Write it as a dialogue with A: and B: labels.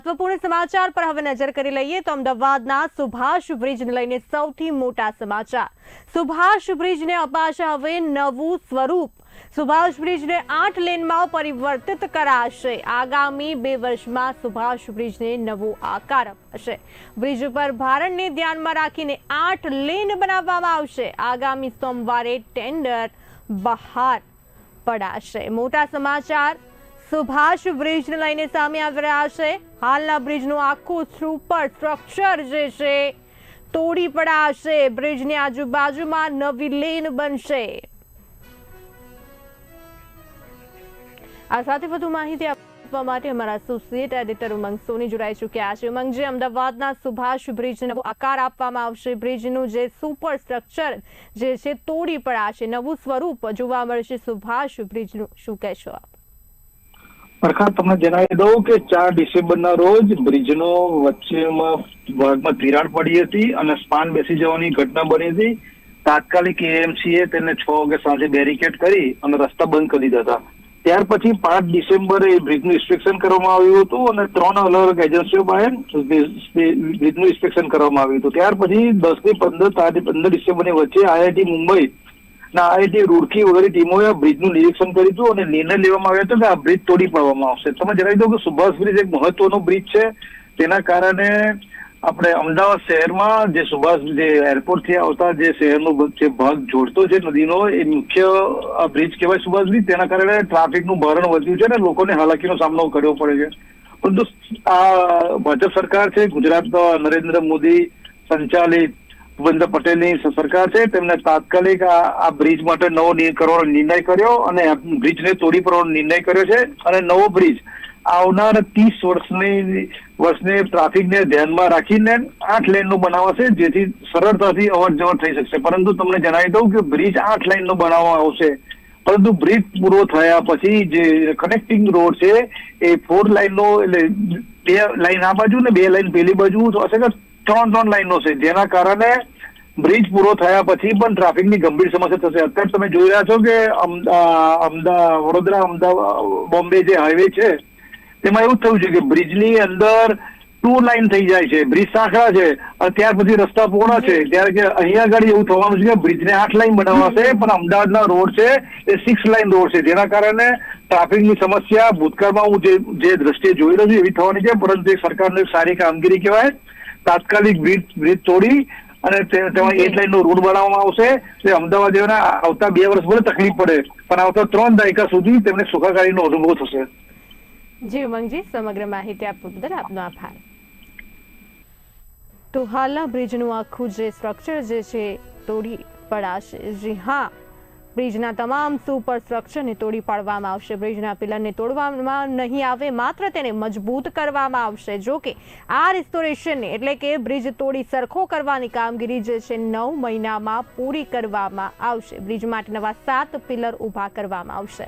A: મહત્વપૂર્ણ સમાચાર પર હવે નજર કરી લઈએ તો અમદાવાદના સુભાષ બ્રિજને લઈને સૌથી મોટા સમાચાર। સુભાષ બ્રિજને અપાશે હવે નવું સ્વરૂપ। સુભાષ બ્રિજને 8 લેનમાં પરિવર્તિત કરાશે। આગામી 2 વર્ષમાં સુભાષ બ્રિજને નવો આકાર અપાશે। બ્રિજ પર ભારણને ધ્યાનમાં રાખીને 8 લેન બનાવવામાં આવશે। આગામી સોમવારે ટેન્ડર બહાર પડાશે। મોટા સમાચાર સુભાષ બ્રિજને લઈને સામે આવી રહ્યા છે। હાલના બ્રિજનું આખું સુપર સ્ટ્રક્ચર જે છે તોડી પડાશે। બ્રિજની આજુબાજુમાં નવી લેન બનશે। આ સાથે વધુ માહિતી આપવા માટે અમારા એસોસિએટ એડિટર ઉમંગ સોની જોડાઈ ચૂક્યા છે। ઉમંગજી, અમદાવાદના સુભાષ બ્રિજને નવો આકાર આપવામાં આવશે। બ્રિજનું જે સુપર સ્ટ્રક્ચર જે છે તોડી પડાશે। નવું સ્વરૂપ જોવા મળશે સુભાષ બ્રિજનું। શું કહેશો આપ?
B: પ્રકાશ, તમને જણાવી દઉં કે 4 ડિસેમ્બરના રોજ બ્રિજનો વચ્ચેમાં ભાગમાં તિરાડ પડી હતી અને સ્પાન બેસી જવાની ઘટના બની હતી। તાત્કાલિક એએમસીએ તેને 6 વાગે સાંજે બેરિકેડ કરી અને રસ્તા બંધ કરી દીધા હતા। ત્યાર પછી 5 ડિસેમ્બરે બ્રિજનું ઇન્સ્પેક્શન કરવામાં આવ્યું હતું અને 3 અલગ એજન્સીઓ બહાર બ્રિજનું ઇન્સ્પેક્શન કરવામાં આવ્યું હતું। ત્યાર પછી 10 થી 15 ડિસેમ્બરની વચ્ચે આઈઆઈટી મુંબઈ આઈઆઈટી રૂડકી વગેરે ટીમોએ બ્રિજનું નિરીક્ષણ કર્યું હતું અને નિર્ણય લેવામાં આવ્યો હતો કે આ બ્રિજ તોડી પાડવામાં આવશે। તમે જણાવી દો કે સુભાષ બ્રિજ એક મહત્વનો બ્રિજ છે। તેના કારણે આપણે અમદાવાદ શહેરમાં જે સુભાષ જે એરપોર્ટથી આવતા જે શહેરનો જે ભાગ જોડતો છે નદીનો એ મુખ્ય આ બ્રિજ કહેવાય સુભાષ બ્રિજ। તેના કારણે ટ્રાફિકનું ભારણ વધ્યું છે અને લોકોને હાલાકીનો સામનો કરવો પડે છે। પરંતુ આ ભાજપ સરકાર છે, ગુજરાતમાં નરેન્દ્ર મોદી સંચાલિત ભૂપેન્દ્ર પટેલની સરકાર છે, તેમને તાત્કાલિક આ બ્રિજ માટે નવો કરવાનો નિર્ણય કર્યો અને બ્રિજને તોડી પાડવાનો નિર્ણય કર્યો છે અને નવો બ્રિજ આવનાર 30 વર્ષની ટ્રાફિકને ધ્યાનમાં રાખીને 8 લેનનો બનાવાશે, જેથી સરળતાથી અવર જવર થઈ શકશે। પરંતુ તમને જણાવી દઉં કે બ્રિજ 8 લાઇનનો બનાવવામાં આવશે, પરંતુ બ્રિજ પૂરો થયા પછી જે કનેક્ટિંગ રોડ છે એ 4 લાઇનનો એટલે 2 લાઇન આ બાજુ ને 2 લાઇન પેલી બાજુ હશે કે 3 લાઇનો છે, જેના કારણે બ્રિજ પૂરો થયા પછી પણ ટ્રાફિકની ગંભીર સમસ્યા થશે। અત્યારે તમે જોઈ રહ્યા છો કે વડોદરા અમદાવાદ બોમ્બે જે હાઈવે છે તેમાં એવું થયું છે કે બ્રિજની અંદર 2 લાઇન થઈ જાય છે, બ્રિજ સાંકડા છે અને ત્યાર પછી રસ્તા પહોળા છે। ત્યારે કે અહીંયા આગળ એવું થવાનું છે કે બ્રિજને 8 લાઇન બનાવાશે, પણ અમદાવાદના રોડ છે એ 6 લાઇન રોડ છે, જેના કારણે ટ્રાફિકની સમસ્યા ભૂતકાળમાં હું જે દ્રષ્ટિએ જોઈ રહ્યો છું એવી થવાની છે। પરંતુ સરકારની સારી કામગીરી કહેવાય। તાત્કાલિક બ્રિજ તોડી અને તેમાં 8 લાઇનનો રોડ બનાવવામાં આવશે। તે અમદાવાદીઓને આવતા 2 વર્ષ ભલે તકલીફ પડે, પણ આવતા 3 દાયકા સુધી તેમને સુખાકારીનો અનુભવ થશે।
A: જી ઉમંગજી, સમગ્ર માહિતી આપવા બદલ આપનો આભાર। તો હાલના બ્રિજનું આખું જે સ્ટ્રક્ચર જે છે તોડી પડાશે। જી હા, બ્રિજના તમામ સુપર સ્ટ્રક્ચરને તોડી પાડવામાં આવશે। બ્રિજના પિલરને તોડવામાં નહીં આવે, માત્ર તેને મજબૂત કરવામાં આવશે। જો કે આ રિસ્ટોરેશનને એટલે કે બ્રિજ તોડી સરખો કરવાની કામગીરી જે છે 9 મહિનામાં પૂરી કરવામાં આવશે। બ્રિજ માટે નવા 7 પિલર ઊભા કરવામાં આવશે।